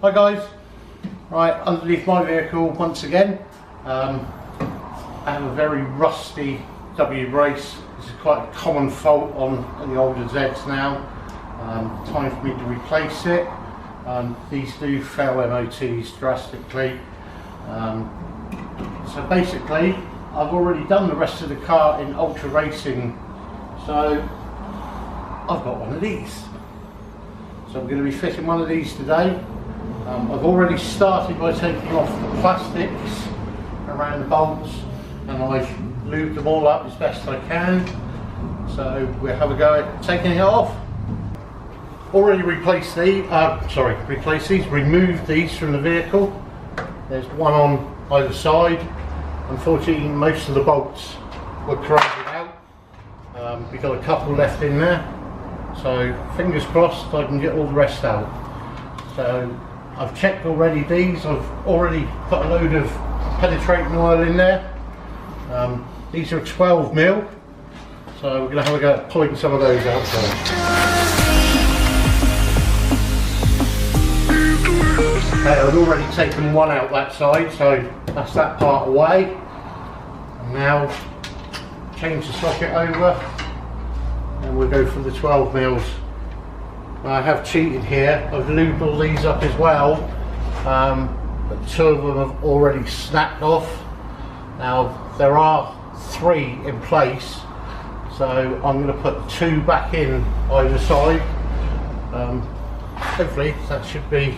Hi guys, right, underneath my vehicle once again, I have a very rusty W brace. This is quite a common fault on the older Zs now. Time for me to replace it. These do fail MOTs drastically. So basically, I've already done the rest of the car in ultra racing, so I've got one of these. So I'm going to be fitting one of these today. I've already started by taking off the plastics around the bolts, and I've lubed them all up as best I can. So we'll have a go at taking it off. Already removed these from the vehicle. There's one on either side. Unfortunately, most of the bolts were corroded out. We've got a couple left in there. So fingers crossed I can get all the rest out. So I've checked already these. I've already put a load of penetrating oil in there. These are 12mm. So we're going to have a go at pulling some of those out first. Okay, I've already taken one out that side, so that's that part away. And now change the socket over, and we'll go for the 12mm. I have cheated here. I've lubed all these up as well, but two of them have already snapped off. Now there are 3 in place, so I'm going to put 2 back in either side. Hopefully that should be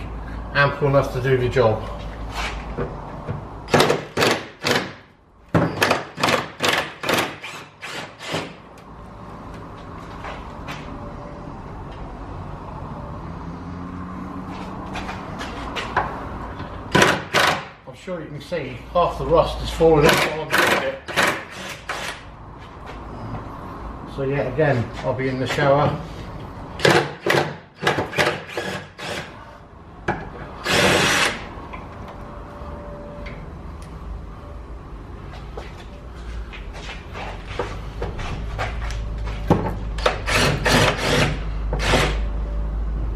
ample enough to do the job. I'm sure you can see half the rust has fallen off while I'm doing it. So yet again, I'll be in the shower.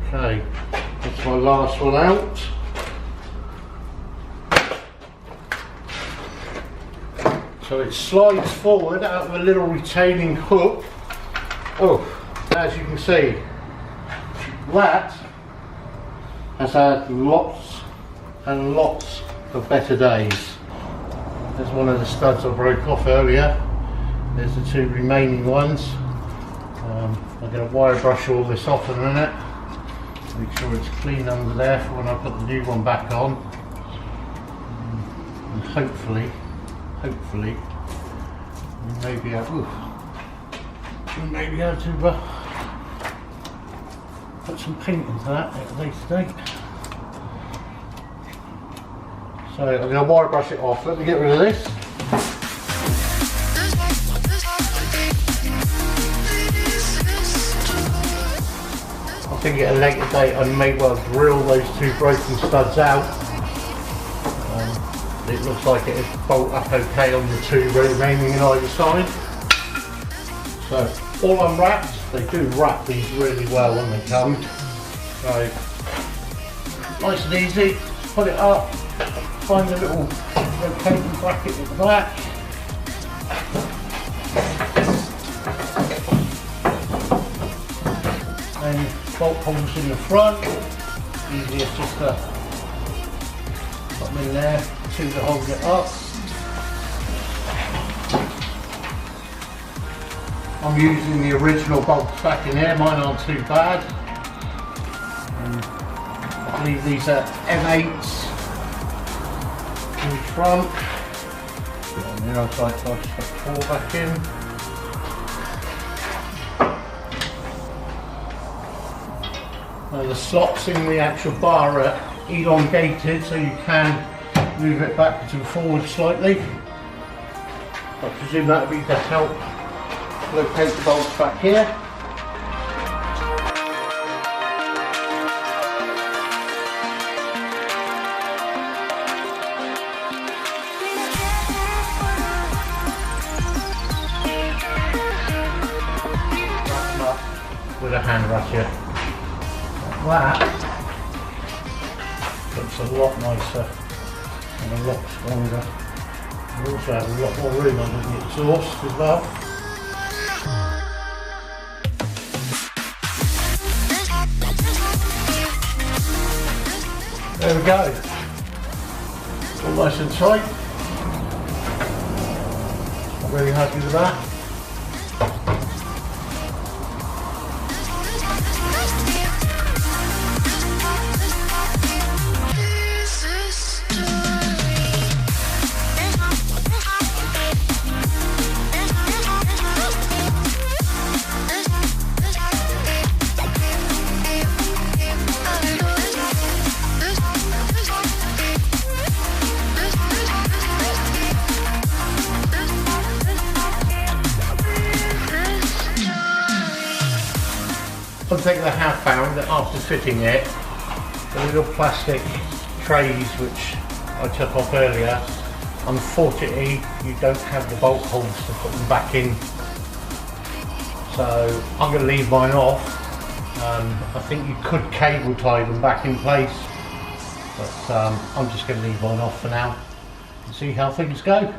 Okay, that's my last one out. So it slides forward out of a little retaining hook. Oh, as you can see, that has had lots and lots of better days. There's one of the studs I broke off earlier. There's the 2 remaining ones. I'm going to wire brush all this off in a minute. Make sure it's clean under there for when I put the new one back on. And hopefully we may be able to put some paint into that at a later date. So I'm going to wire brush it off. Let me get rid of this. I think at a later date I may well drill those 2 broken studs out. It looks like it is bolt up okay on the 2 remaining in either side. So all unwrapped. They do wrap these really well when they come. So nice and easy. Put it up. Find the little rotating bracket at the back. And bolt holes in the front. Easiest just to put them in there. 2 to hold it up. I'm using the original bolts back in here, mine aren't too bad. I believe these are M8s in the front. And the outside I'll just put 4 back in. Now the slots in the actual bar are elongated, so you can move it backwards and forward slightly. I presume that would be to help locate the bolts back here. Wrap them up with a hand ratchet. Like that. It's a lot nicer and a lot stronger. You also have a lot more room under the exhaust as well. There we go. All nice and tight. I'm really happy with that. One thing I have found that after fitting it, the little plastic trays which I took off earlier, unfortunately you don't have the bolt holes to put them back in. So I'm going to leave mine off. I think you could cable tie them back in place, but I'm just going to leave mine off for now and see how things go.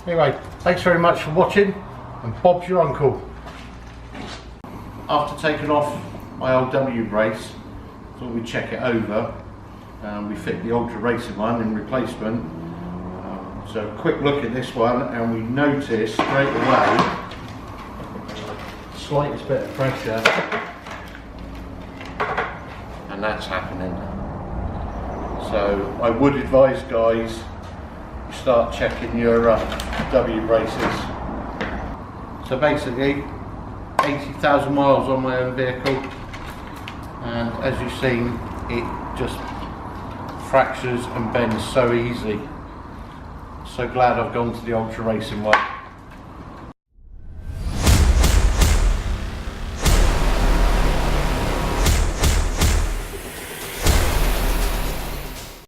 Anyway, thanks very much for watching, and Bob's your uncle. After taking off my old W brace, thought we'd check it over. We fit the Ultra Racing one in replacement. So a quick look at this one, and we notice straight away the slightest bit of pressure, and that's happening. So I would advise guys, start checking your W braces. So basically 80,000 miles on my own vehicle, and as you've seen, it just fractures and bends so easy. So glad I've gone to the Ultra Racing one.